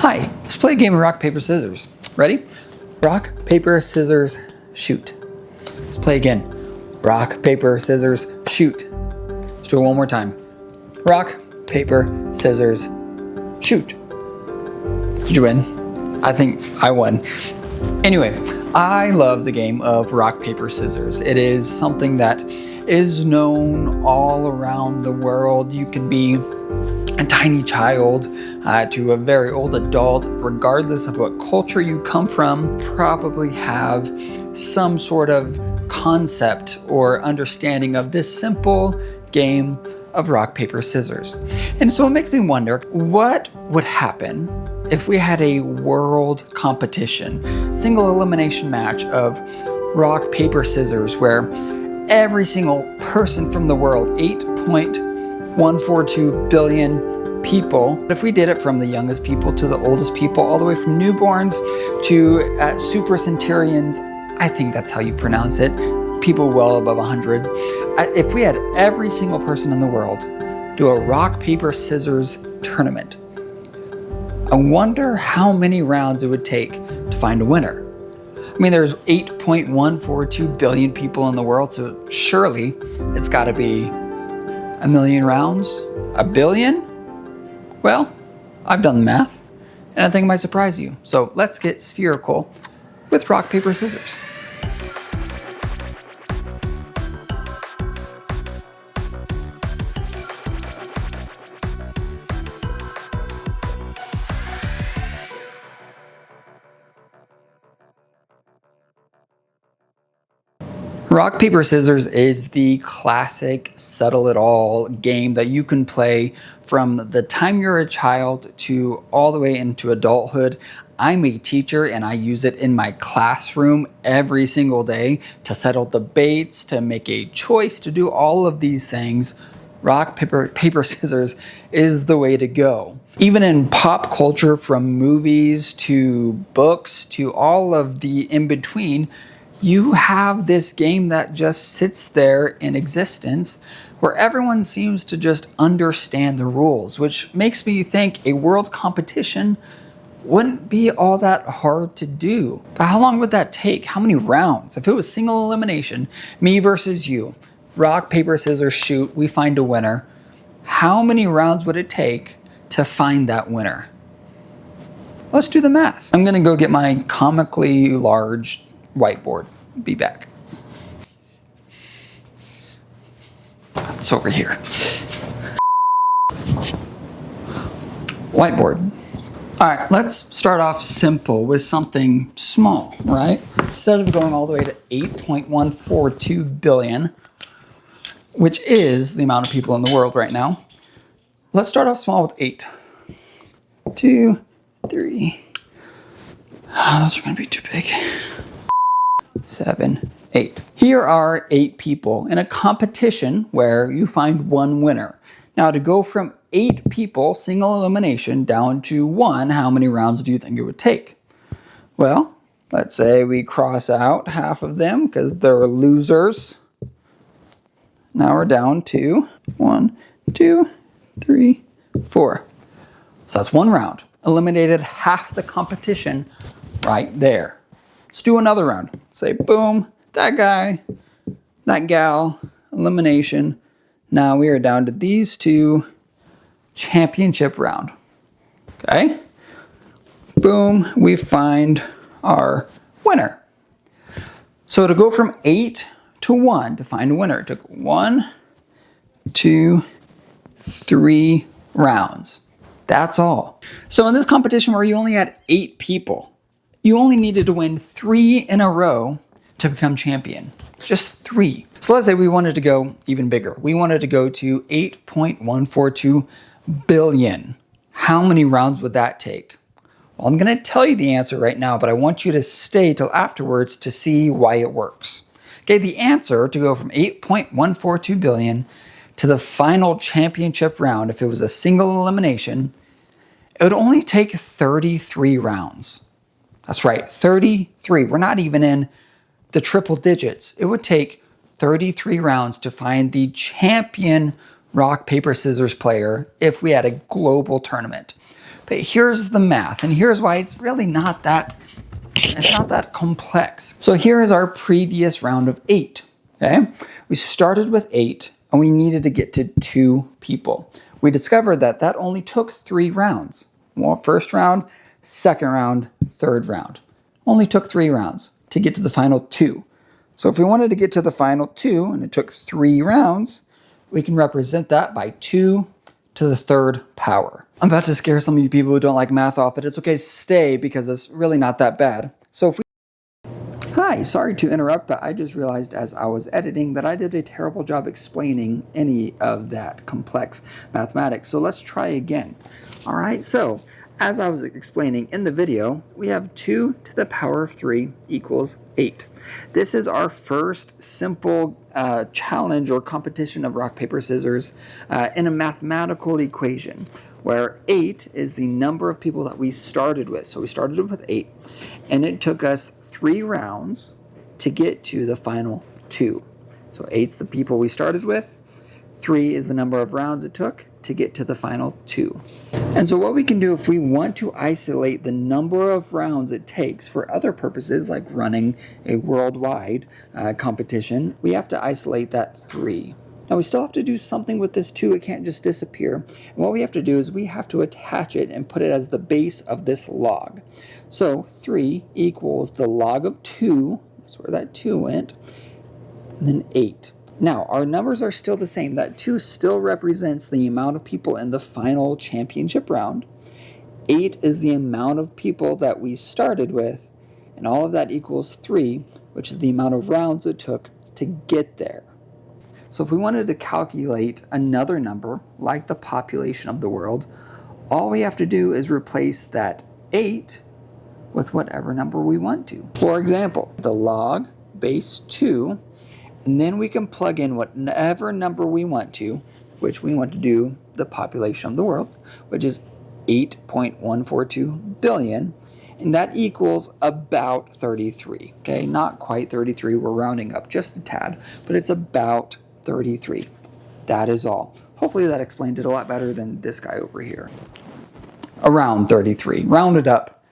Hi, let's play a game of rock, paper, scissors. Ready? Rock, paper, scissors, shoot. Let's play again. Rock, paper, scissors, shoot. Let's do it one more time. Rock, paper, scissors, shoot. Did you win? I think I won. Anyway, I love the game of rock, paper, scissors. It is something that is known all around the world. You could be a tiny child to a very old adult, regardless of what culture you come from, probably have some sort of concept or understanding of this simple game of rock, paper, scissors. And so it makes me wonder, what would happen if we had a world competition, single elimination match of rock, paper, scissors, where every single person from the world, 8.142 billion people, if we did it from the youngest people to the oldest people, all the way from newborns to super centurions, I think that's how you pronounce it, people well above 100. If we had every single person in the world do a rock, paper, scissors tournament, I wonder how many rounds it would take to find a winner. I mean, there's 8.142 billion people in the world, so surely it's got to be a million rounds? A billion? Well, I've done the math, and I think it might surprise you. So let's get spherical with rock, paper, scissors. Rock, paper, scissors is the classic settle it all game that you can play from the time you're a child to all the way into adulthood. I'm a teacher and I use it in my classroom every single day to settle debates, to make a choice, to do all of these things. Rock, paper, scissors is the way to go. Even in pop culture, from movies to books to all of the in-between, you have this game that just sits there in existence where everyone seems to just understand the rules, which makes me think a world competition wouldn't be all that hard to do. But how long would that take? How many rounds? If it was single elimination, me versus you, rock, paper, scissors, shoot, we find a winner. How many rounds would it take to find that winner? Let's do the math. I'm gonna go get my comically large whiteboard. Be back. It's over here. Whiteboard. All right, let's start off simple with something small, right? Instead of going all the way to 8.142 billion, which is the amount of people in the world right now, let's start off small with 8. 2, 3. Oh, those are gonna be too big. 7, 8. Here are 8 people in a competition where you find one winner. Now, to go from 8 people, single elimination, down to 1, how many rounds do you think it would take? Well, let's say we cross out half of them because they're losers. Now we're down to 1, 2, 3, 4. So that's 1 round. Eliminated half the competition right there. Let's do another round. Say, boom, that guy, that gal, elimination. Now we are down to these 2, championship round. Okay? Boom, we find our winner. So to go from 8 to 1 to find a winner, it took 1, 2, 3 rounds. That's all. So in this competition where you only had 8 people, you only needed to win 3 in a row to become champion. Just 3. So let's say we wanted to go even bigger. We wanted to go to 8.142 billion. How many rounds would that take? Well, I'm going to tell you the answer right now, but I want you to stay till afterwards to see why it works. Okay, the answer to go from 8.142 billion to the final championship round, if it was a single elimination, it would only take 33 rounds. That's right, 33. We're not even in the triple digits. It would take 33 rounds to find the champion rock, paper, scissors player if we had a global tournament. But here's the math, and here's why it's really not that complex. So here is our previous round of 8, okay? We started with 8, and we needed to get to 2 people. We discovered that that only took 3 rounds. Well, first round, second round, third round. Only took 3 rounds to get to the final 2. So if we wanted to get to the final 2, and it took 3 rounds, we can represent that by 2 to the 3rd power. I'm about to scare some of you people who don't like math off, but it's okay, stay, because it's really not that bad. So if we... Hi, sorry to interrupt, but I just realized as I was editing that I did a terrible job explaining any of that complex mathematics. So let's try again. All right, so as I was explaining in the video, we have 2 to the power of 3 equals 8. This is our first simple challenge or competition of rock, paper, scissors in a mathematical equation where 8 is the number of people that we started with. So we started with 8, and it took us 3 rounds to get to the final 2. So 8's the people we started with. 3 is the number of rounds it took to get to the final 2. And so what we can do if we want to isolate the number of rounds it takes for other purposes, like running a worldwide competition, we have to isolate that 3. Now we still have to do something with this 2. It can't just disappear. And what we have to do is we have to attach it and put it as the base of this log. So 3 equals the log of 2, that's where that 2 went, and then 8. Now, our numbers are still the same. That 2 still represents the amount of people in the final championship round. 8 is the amount of people that we started with, and all of that equals 3, which is the amount of rounds it took to get there. So if we wanted to calculate another number, like the population of the world, all we have to do is replace that 8 with whatever number we want to. For example, the log base 2, and then we can plug in whatever number we want to, which we want to do the population of the world, which is 8.142 billion, and that equals about 33. Okay, not quite 33, we're rounding up just a tad, but it's about 33. That is all. Hopefully that explained it a lot better than this guy over here. Around 33, rounded up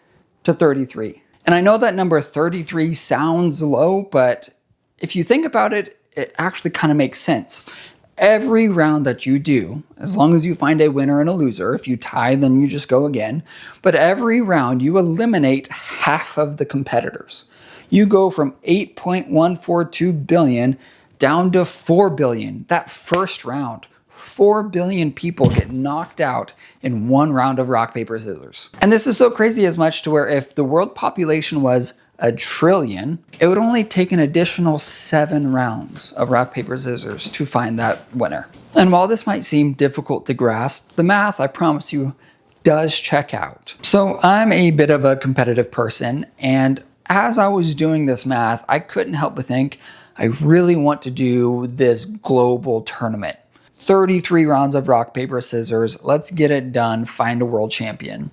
to 33. And I know that number 33 sounds low, but if you think about it, it actually kind of makes sense. Every round that you do, as long as you find a winner and a loser, if you tie, then you just go again. But every round, you eliminate half of the competitors. You go from 8.142 billion down to 4 billion. That first round, 4 billion people get knocked out in one round of rock, paper, scissors. And this is so crazy as much to where if the world population was 1 trillion, it would only take an additional 7 rounds of rock, paper, scissors to find that winner. And while this might seem difficult to grasp, the math, I promise you, does check out. So I'm a bit of a competitive person, and as I was doing this math, I couldn't help but think, I really want to do this global tournament. 33 rounds of rock, paper, scissors. Let's get it done. Find a world champion.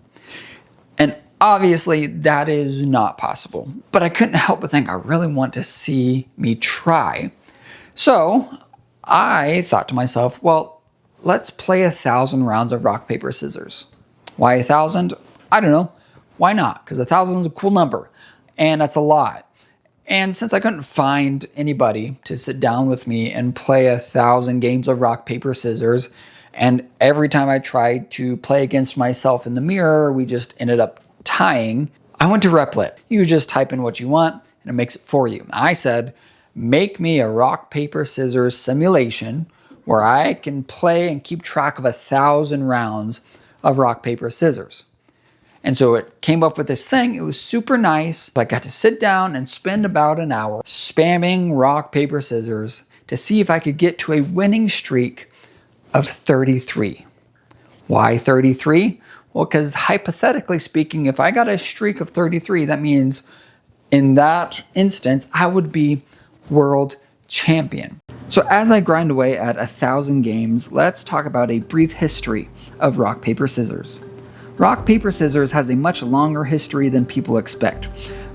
And obviously, that is not possible. But I couldn't help but think I really want to see me try. So I thought to myself, well, let's play 1,000 rounds of rock, paper, scissors. Why 1,000? I don't know. Why not? Because 1,000 is a cool number. And that's a lot. And since I couldn't find anybody to sit down with me and play 1,000 games of rock, paper, scissors, and every time I tried to play against myself in the mirror, we just ended up tying, I went to Replit. You just type in what you want and it makes it for you. I said, make me a rock, paper, scissors simulation where I can play and keep track of 1,000 rounds of rock, paper, scissors. And so it came up with this thing. It was super nice. I got to sit down and spend about an hour spamming rock, paper, scissors to see if I could get to a winning streak of 33. Why 33? Well, because hypothetically speaking, if I got a streak of 33, that means in that instance, I would be world champion. So as I grind away at 1,000 games, let's talk about a brief history of rock, paper, scissors. Rock, paper, scissors has a much longer history than people expect.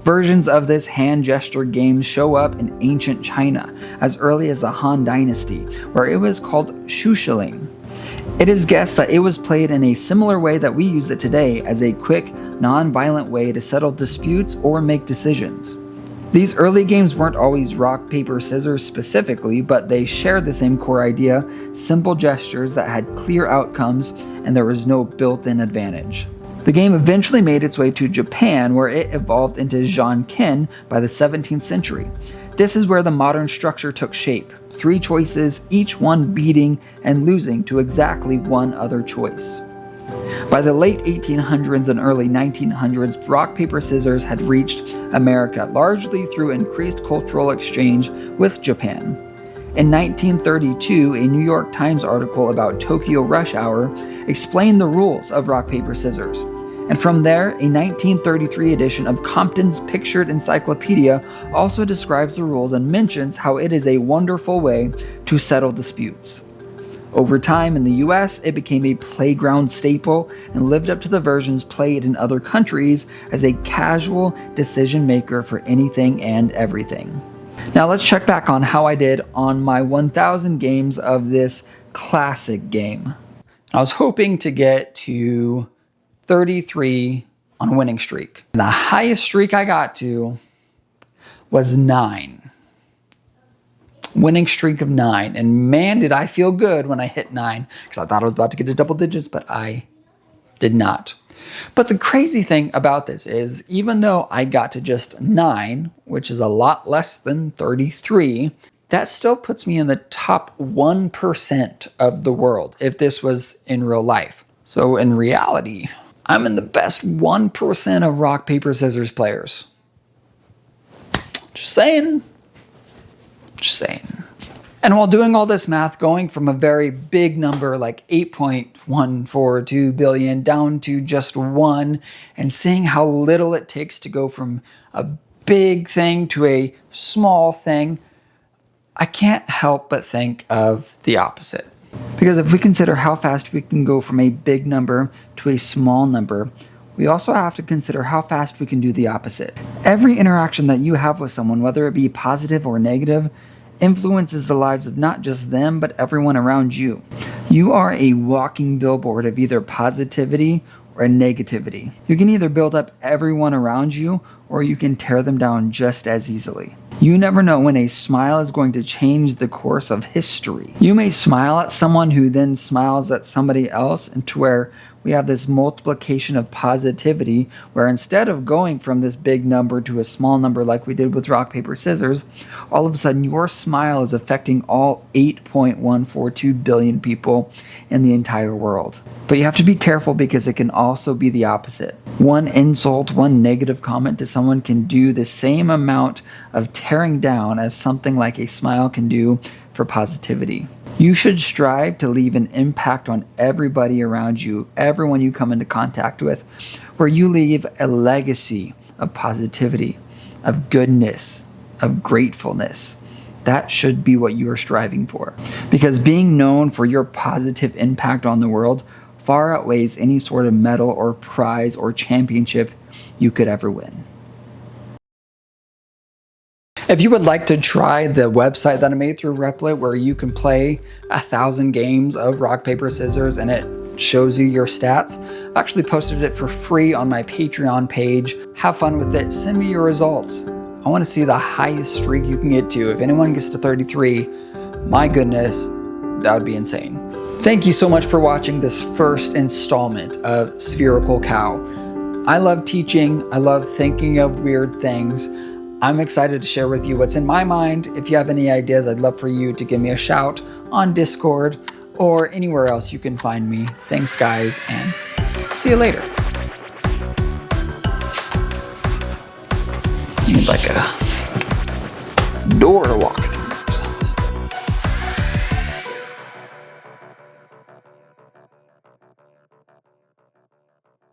Versions of this hand gesture game show up in ancient China as early as the Han Dynasty, where it was called shushiling. It is guessed that it was played in a similar way that we use it today, as a quick, non-violent way to settle disputes or make decisions. These early games weren't always rock, paper, scissors specifically, but they shared the same core idea: simple gestures that had clear outcomes, and there was no built-in advantage. The game eventually made its way to Japan, where it evolved into Janken by the 17th century. This is where the modern structure took shape: 3 choices, each one beating and losing to exactly one other choice. By the late 1800s and early 1900s, rock, paper, scissors had reached America, largely through increased cultural exchange with Japan. In 1932, a New York Times article about Tokyo rush hour explained the rules of rock, paper, scissors. And from there, a 1933 edition of Compton's Pictured Encyclopedia also describes the rules and mentions how it is a wonderful way to settle disputes. Over time in the US, it became a playground staple and lived up to the versions played in other countries as a casual decision maker for anything and everything. Now let's check back on how I did on my 1,000 games of this classic game. I was hoping to get to 33 on a winning streak. The highest streak I got to was 9. Winning streak of 9, and man did I feel good when I hit 9, because I thought I was about to get to double digits, but I did not. But the crazy thing about this is, even though I got to just 9, which is a lot less than 33, that still puts me in the top 1% of the world if this was in real life. So in reality, I'm in the best 1% of rock, paper, scissors players. Just saying. Just saying. And while doing all this math, going from a very big number like 8.142 billion down to just 1, and seeing how little it takes to go from a big thing to a small thing, I can't help but think of the opposite. Because if we consider how fast we can go from a big number to a small number, we also have to consider how fast we can do the opposite. Every interaction that you have with someone, whether it be positive or negative, influences the lives of not just them, but everyone around you. You are a walking billboard of either positivity or negativity. You can either build up everyone around you, or you can tear them down just as easily. You never know when a smile is going to change the course of history. You may smile at someone who then smiles at somebody else, and to where we have this multiplication of positivity, where instead of going from this big number to a small number like we did with rock, paper, scissors, all of a sudden your smile is affecting all 8.142 billion people in the entire world. But you have to be careful, because it can also be the opposite. One insult, one negative comment to someone can do the same amount of tearing down as something like a smile can do for positivity. You should strive to leave an impact on everybody around you, everyone you come into contact with, where you leave a legacy of positivity, of goodness, of gratefulness. That should be what you are striving for. Because being known for your positive impact on the world far outweighs any sort of medal or prize or championship you could ever win. If you would like to try the website that I made through Replit, where you can play 1,000 games of rock, paper, scissors, and it shows you your stats, I've actually posted it for free on my Patreon page. Have fun with it. Send me your results. I want to see the highest streak you can get to. If anyone gets to 33, my goodness, that would be insane. Thank you so much for watching this first installment of Spherical Cow. I love teaching. I love thinking of weird things. I'm excited to share with you what's in my mind. If you have any ideas, I'd love for you to give me a shout on Discord or anywhere else you can find me. Thanks, guys, and see you later. Need like a door to walk